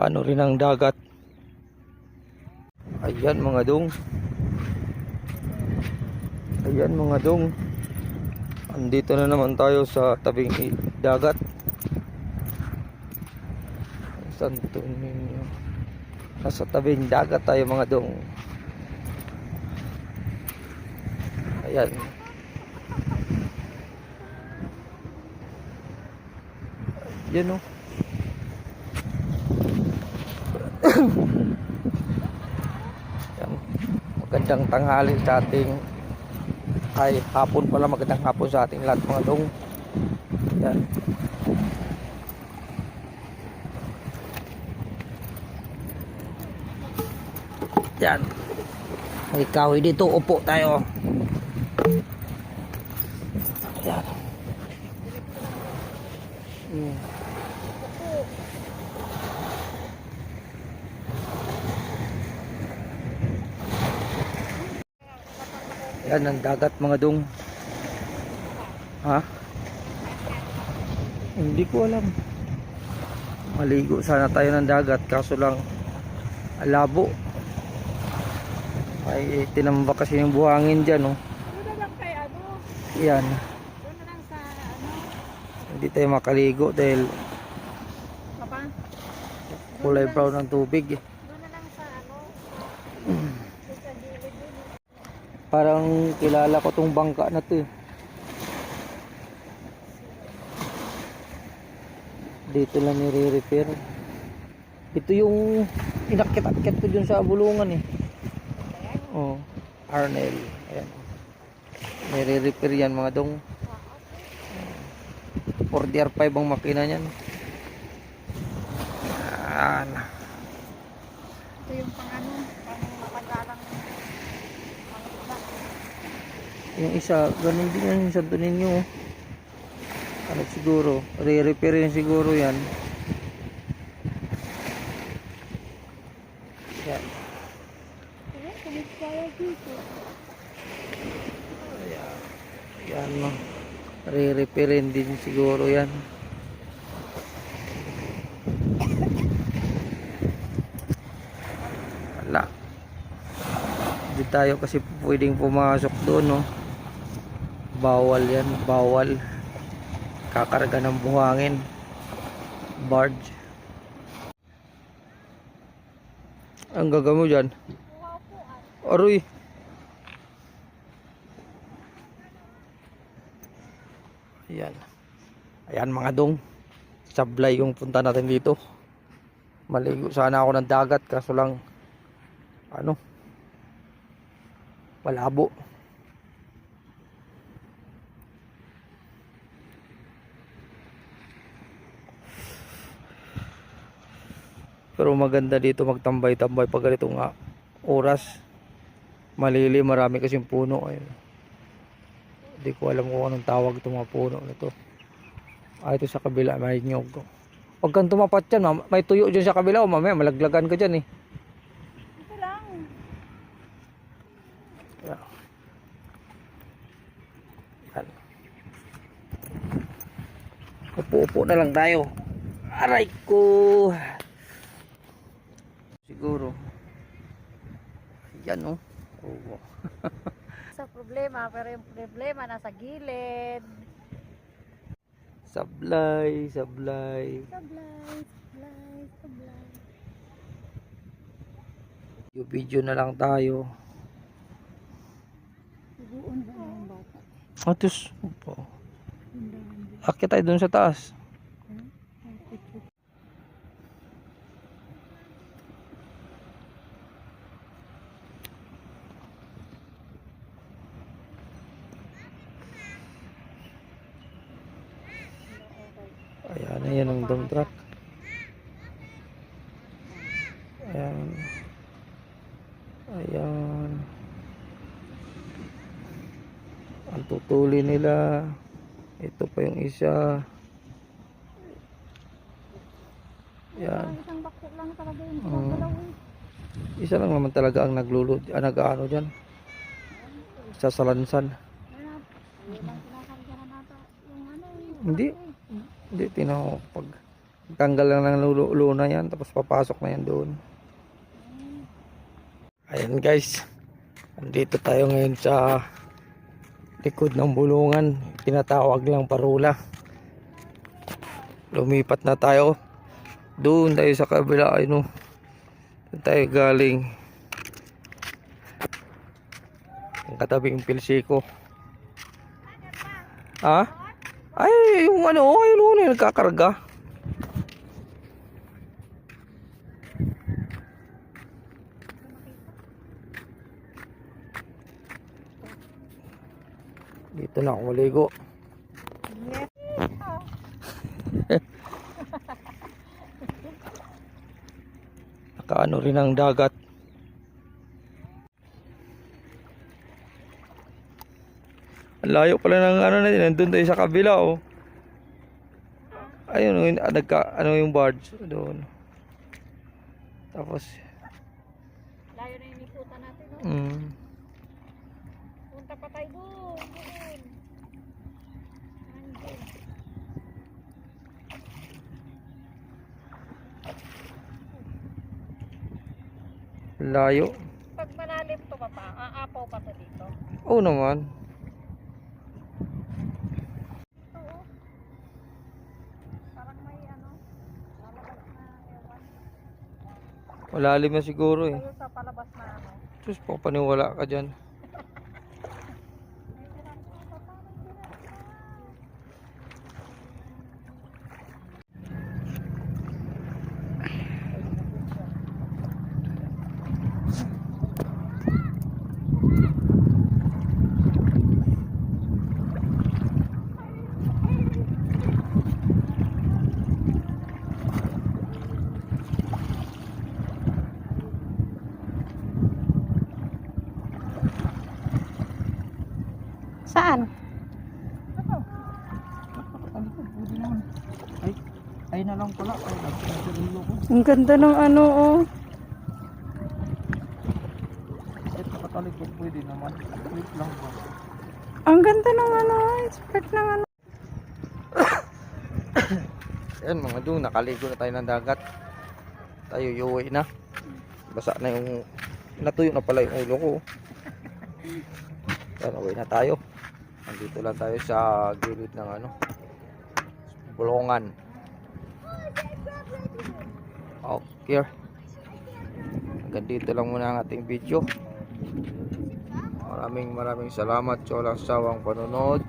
sa ano rin ang dagat. Ayan mga dong. Ayan mga dong. Andito na naman tayo sa tabing dagat. Santo Niño. Nasa tabing dagat tayo mga dong. Ayan. Yan o. Yan. Magandang tanghali sa ating ay hapon pala, magandang hapon sa ating lahat mga dong. Yan. Yan. May kahoy dito, upo tayo. Yan. Yan ang dagat mga dong. Ha? Hindi ko alam. Maligo sana tayo ng dagat kaso lang labo. Ay tinambak kasi yung buhangin dyan oh. Doon na lang kay ano? Yan. Doon na lang sa ano? Hindi tayo makaligo dahil Papa? kulay brown ng tubig eh. Doon na lang sa ano? Sa gilid yun. Parang kilala ko tong bangka na to eh. Dito lang nire-repair. Ito yung inakit-akit ko dun sa bulungan eh. Oh, Arnel. Ayan. Nire-repair yan mga dong. 4DR5 ang makina niyan. Ayan. Ito yung pang ano? Pang matagalang Yung isa, ganun din yan yung Santo Niño. Ano siguro? Re-repair yan siguro yan. Yan. Ayan. Yan no. Re-repairin din siguro yan. Wala. Hindi tayo kasi pwedeng pumasok doon no. Bawal yan. Bawal. Kakarga ng buhangin. Barge. Ang gagawin mo dyan? Aroy. Ayan. Ayan mga dong. Sablay yung punta natin dito. Maligo sana ako ng dagat kaso lang ano, malabo. Pero maganda dito magtambay-tambay pag ganitong oras. Malilim, marami kasing puno. Ayun. Hindi ko alam kung anong tawag itong mga puno na ito. Ito sa kabila, may nyog. Huwag kang tumapat dyan, may tuyo dyan sa kabila. O mamaya, malaglagan ka dyan eh. Ito lang. Yan. Yan. Upo-upo na lang tayo. Aray ko. Siguro. Yan oh. Oh. Sa problema, pero yung problema nasa gilid. Sablay, sablay. Sablay, sablay, sablay. Yung video na lang tayo. Suguon ba yung bata? Atos. Akit tayo dun sa taas. Ayan, ayan ang dump truck. Ayan. Ayan. Ang tutuli nila. Ito pa yung isa. Ayan. Isang bako lang talaga yun. Isa lang naman talaga ang naglulod. Nag-ano dyan. Sa salansan. Hindi. Hindi tinawag pag Tanggal lang ng luna yan, tapos papasok na yan doon. Ayan guys, andito tayo ngayon sa likod ng bulungan, tinatawag lang Parula. Lumipat na tayo, doon tayo sa kabila, doon tayo galing. Ang katabing Pilsiko. Ha? Ay, yung ano, yung nagkakarga. Dito na ako maligo. Nakaano rin ang dagat. Ang layo pala ng ano natin, nandun tayo sa kabila oh. Ayun, ano yung barge doon. Tapos Layo na yung ikutan natin, no? Punta pa tayo doon. Andun. layo. Pag malalim to pa, aapaw pa to dito. Oo naman. Oo. Parang may ano, lalabas na ewan. Malalim na siguro eh. Tayo sa palabas na ano. Diyos po, paniwala ka dyan. Saan? Ay na lang pala. Ang ganda ng ano, oh. Kahit nakatalikod pwede naman. Wait lang ba? Ang ganda ng ano, expert ng ano. Ayan mga dun, nakaligo na tayo ng dagat. Tayo yuwi na. Basa na yung, natuyo na pala yung ulo ko. Ayan, uwi na tayo. Nandito lang tayo sa gilid ng ano, bulungan. Okay. Hanggang dito lang muna ang ating video. Maraming salamat sa walang sawang panonood.